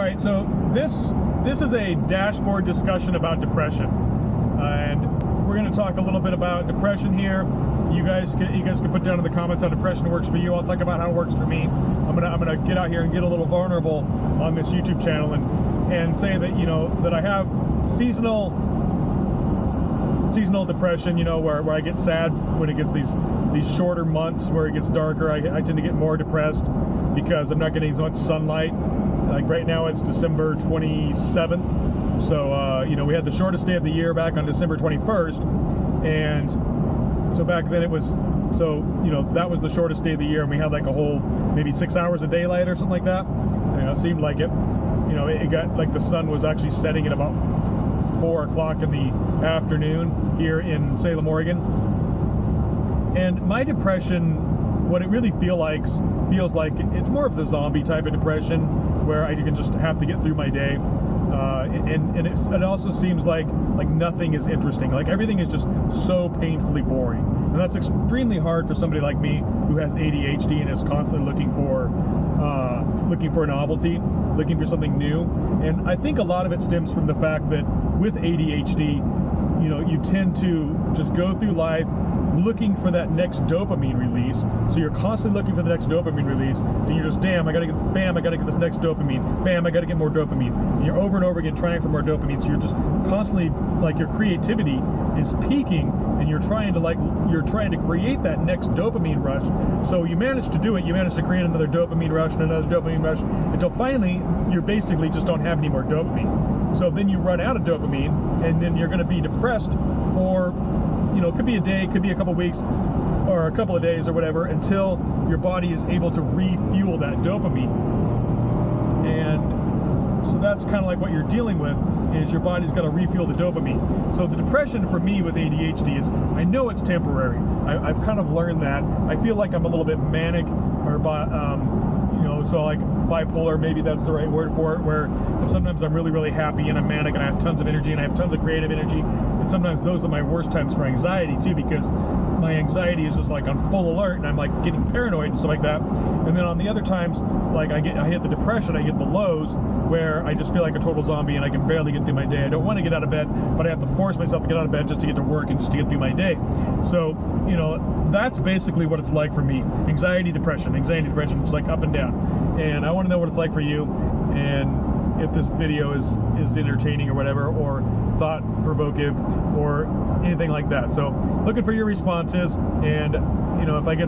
right, so this is a dashboard discussion about depression, and we're going to talk a little bit about depression here. You guys can put down in the comments how depression works for you. I'll talk about how it works for me. I'm gonna get out here and get a little vulnerable on this YouTube channel and say that, you know, that I have seasonal depression, you know, where I get sad when it gets these shorter months where it gets darker. I tend to get more depressed because I'm not getting as much sunlight. Like right now it's December 27th, so you know, we had the shortest day of the year back on December 21st, and so back then it was, so you know, that was the shortest day of the year, and we had like a whole maybe 6 hours of daylight or something like that. You know, it seemed like it. You know, it got like the sun was actually setting at about 4 o'clock in the afternoon here in Salem, Oregon. And my depression, what it really feels like it's more of the zombie type of depression, where I can just have to get through my day, and it also seems like nothing is interesting. Like everything is just so painfully boring, and that's extremely hard for somebody like me who has ADHD and is constantly looking for novelty, looking for something new. And I think a lot of it stems from the fact that with ADHD, you know, you tend to just go through life looking for that next dopamine release. So you're constantly looking for the next dopamine release, and you're just, damn, I gotta get this next dopamine, bam, I gotta get more dopamine, and you're over and over again trying for more dopamine. So you're just constantly, like, your creativity is peaking, and you're trying to create that next dopamine rush. So you manage to do it, you manage to create another dopamine rush and another dopamine rush, until finally you basically just don't have any more dopamine. So then you run out of dopamine, and then you're gonna be depressed for, you know, it could be a day, could be a couple weeks, or a couple of days or whatever, until your body is able to refuel that dopamine. And so that's kind of like what you're dealing with, is your body's got to refuel the dopamine. So the depression for me with ADHD is, I know it's temporary. I've kind of learned that. I feel like I'm a little bit manic, or you know, so like bipolar, maybe that's the right word for it, where sometimes I'm really, really happy and I'm manic and I have tons of energy and I have tons of creative energy. And sometimes those are my worst times for anxiety too, because my anxiety is just like on full alert and I'm like getting paranoid and stuff like that. And then on the other times, like I hit the depression, I get the lows where I just feel like a total zombie and I can barely get through my day. I don't want to get out of bed, but I have to force myself to get out of bed just to get to work and just to get through my day. So, you know, that's basically what it's like for me. Anxiety, depression, it's like up and down. And I want to know what it's like for you, and if this video is entertaining or whatever, or thought-provocative or anything like that. So looking for your responses, and you know, if I get